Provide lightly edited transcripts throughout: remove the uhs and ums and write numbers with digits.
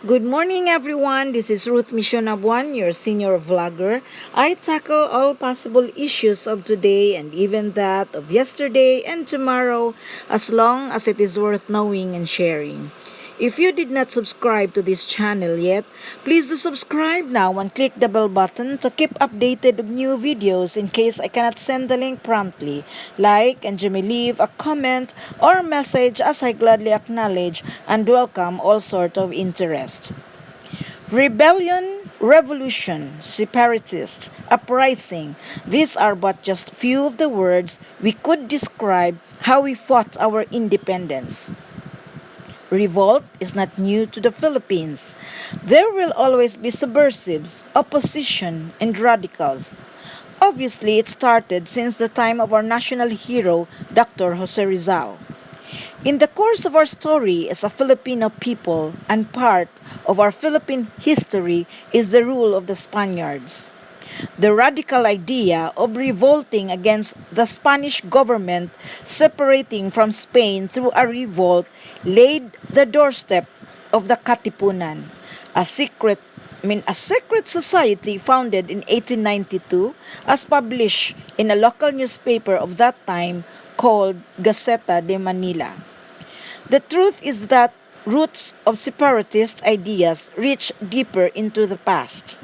Good morning, everyone. This is Ruth Missionabuan, your senior vlogger. I tackle all possible issues of today and even that of yesterday and tomorrow, as long as it is worth knowing and sharing. If you did not subscribe to this channel yet, please do subscribe now and click the bell button to keep updated of new videos in case I cannot send the link promptly. Like and you may leave a comment or message as I gladly acknowledge and welcome all sorts of interests. Rebellion, revolution, separatist, uprising, these are but just few of the words we could describe how we fought our independence. Revolt is not new to the Philippines. There will always be subversives, opposition, and radicals. Obviously, it started since the time of our national hero, Dr. Jose Rizal. In the course of our story as a Filipino people and part of our Philippine history is the rule of the Spaniards. The radical idea of revolting against the Spanish government separating from Spain through a revolt laid the doorstep of the Katipunan, a secret society founded in 1892 as published in a local newspaper of that time called Gaceta de Manila. The truth is that roots of separatist ideas reach deeper into the past.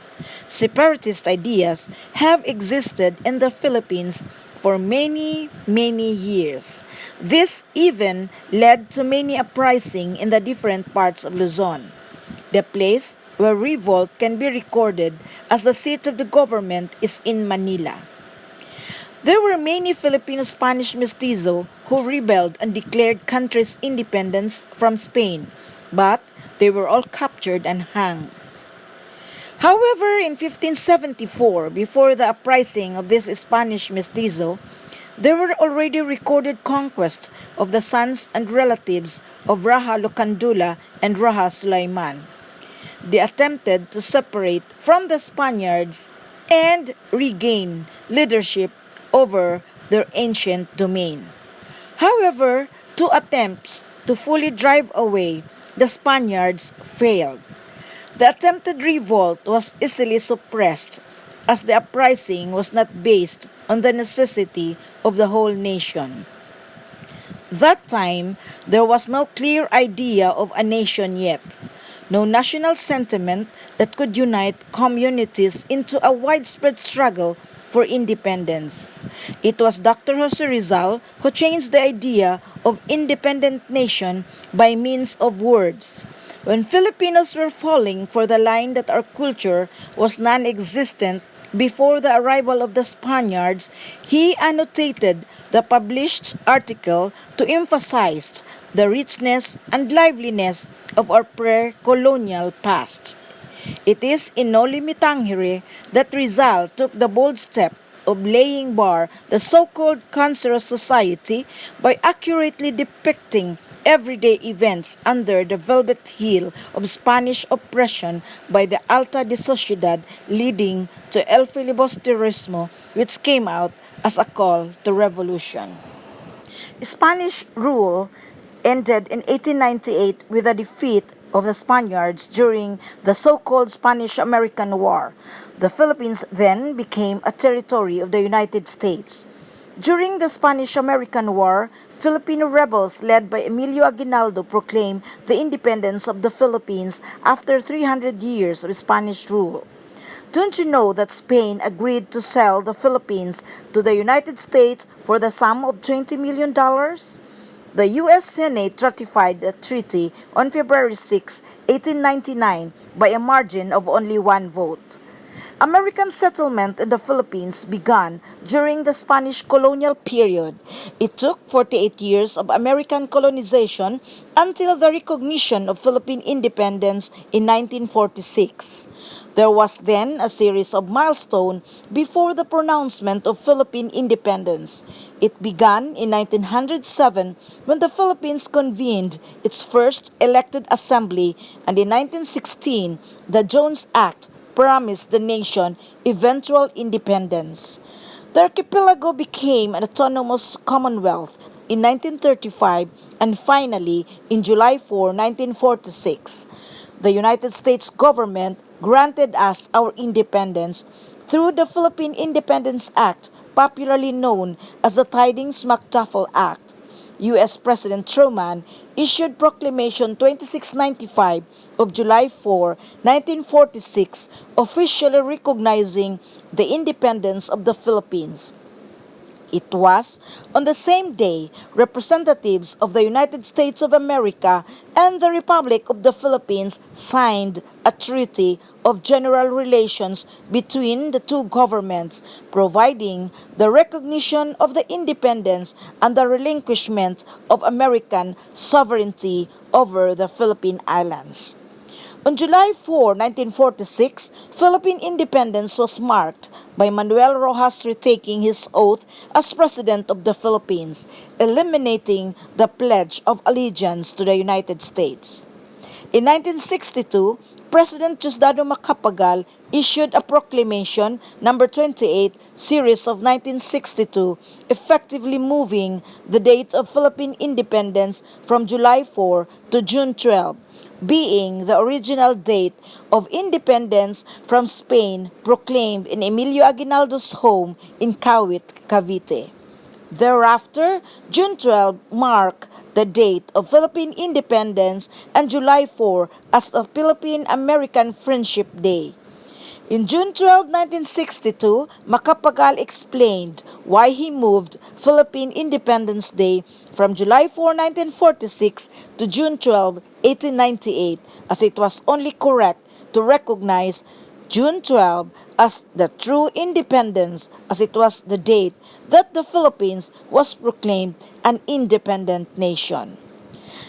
Separatist ideas have existed in the Philippines for many years. This even led to many uprisings in the different parts of Luzon. The place where revolt can be recorded as the seat of the government is in Manila. There were many Filipino-Spanish mestizo who rebelled and declared country's independence from Spain, but they were all captured and hung. However, in 1574, before the uprising of this Spanish mestizo, there were already recorded conquests of the sons and relatives of Raja Locandula and Raja Sulaiman. They attempted to separate from the Spaniards and regain leadership over their ancient domain. However, two attempts to fully drive away the Spaniards failed. The attempted revolt was easily suppressed as the uprising was not based on the necessity of the whole nation. That time, there was no clear idea of a nation yet, no national sentiment that could unite communities into a widespread struggle for independence. It was Dr. Jose Rizal who changed the idea of independent nation by means of words. When Filipinos were falling for the line that our culture was non-existent before the arrival of the Spaniards, he annotated the published article to emphasize the richness and liveliness of our pre-colonial past. It is in Noli Me Tangere that Rizal took the bold step of laying bare the so-called cancerous society by accurately depicting everyday events under the velvet heel of Spanish oppression by the Alta de Sociedad, leading to El Filibusterismo, which came out as a call to revolution. Spanish rule ended in 1898 with the defeat of the Spaniards during the so-called Spanish-American War. The Philippines then became a territory of the United States. During the Spanish-American War, Filipino rebels led by Emilio Aguinaldo proclaimed the independence of the Philippines after 300 years of Spanish rule. Don't you know that Spain agreed to sell the Philippines to the United States for the sum of $20 million? The U.S. Senate ratified the treaty on February 6, 1899 by a margin of only one vote. American settlement in the Philippines began during the Spanish colonial period. It took 48 years of American colonization until the recognition of Philippine independence in 1946. There was then a series of milestones before the pronouncement of Philippine independence. It began in 1907 when the Philippines convened its first elected assembly, and in 1916, the Jones Act promised the nation eventual independence. The archipelago became an autonomous commonwealth in 1935 and finally in July 4, 1946. the United States government granted us our independence through the Philippine Independence Act, popularly known as the Tidings-McDuffie Act. U.S. President Truman issued Proclamation 2695 of July 4, 1946, officially recognizing the independence of the Philippines. It was on the same day representatives of the United States of America and the Republic of the Philippines signed a treaty of general relations between the two governments, providing the recognition of the independence and the relinquishment of American sovereignty over the Philippine Islands. On July 4, 1946, Philippine independence was marked by Manuel Rojas retaking his oath as President of the Philippines, eliminating the Pledge of Allegiance to the United States. In 1962, President Diosdado Macapagal issued a proclamation number 28, series of 1962, effectively moving the date of Philippine independence from July 4 to June 12, being the original date of independence from Spain proclaimed in Emilio Aguinaldo's home in Kawit, Cavite. Thereafter, June 12 marked the date of Philippine independence and July 4 as the Philippine-American Friendship Day. In June 12, 1962, Macapagal explained why he moved Philippine Independence Day from July 4, 1946 to June 12, 1898, as it was only correct to recognize June 12 as the true independence, as it was the date that the Philippines was proclaimed an independent nation.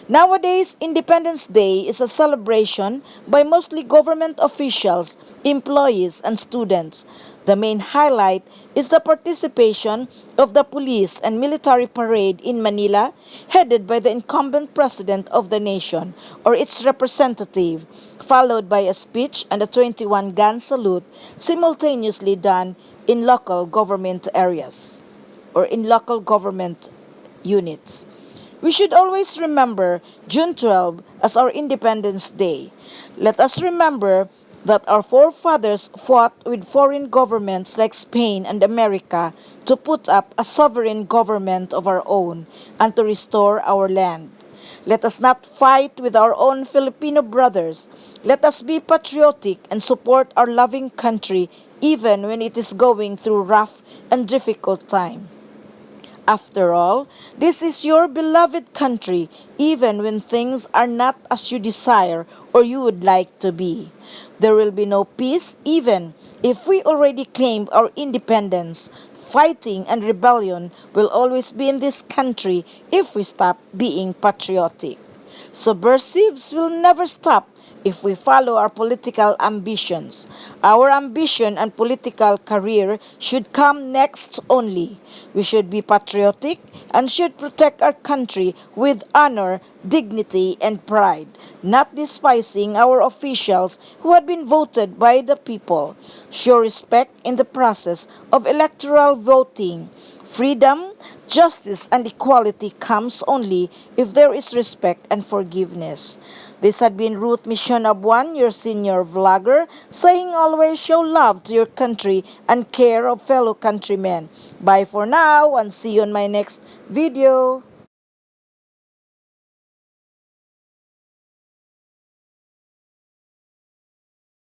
Nowadays, Independence Day is a celebration by mostly government officials, employees, and students. The main highlight is the participation of the police and military parade in Manila, headed by the incumbent president of the nation or its representative, followed by a speech and a 21-gun salute simultaneously done in local government areas or in local government units. We should always remember June 12 as our Independence Day. Let us remember that our forefathers fought with foreign governments like Spain and America to put up a sovereign government of our own and to restore our land. Let us not fight with our own Filipino brothers. Let us be patriotic and support our loving country even when it is going through rough and difficult time. After all, this is your beloved country, even when things are not as you desire or you would like to be. There will be no peace even if we already claimed our independence. Fighting and rebellion will always be in this country if we stop being patriotic. Subversives will never stop if we follow our political ambitions. Our ambition and political career should come next only. We should be patriotic and should protect our country with honor, dignity, and pride, not despising our officials who had been voted by the people. Show respect in the process of electoral voting. Freedom, justice, and equality comes only if there is respect and forgiveness. This had been Ruth Mission Abuan, your senior vlogger, saying always show love to your country and care of fellow countrymen. Bye for now and see you on my next video.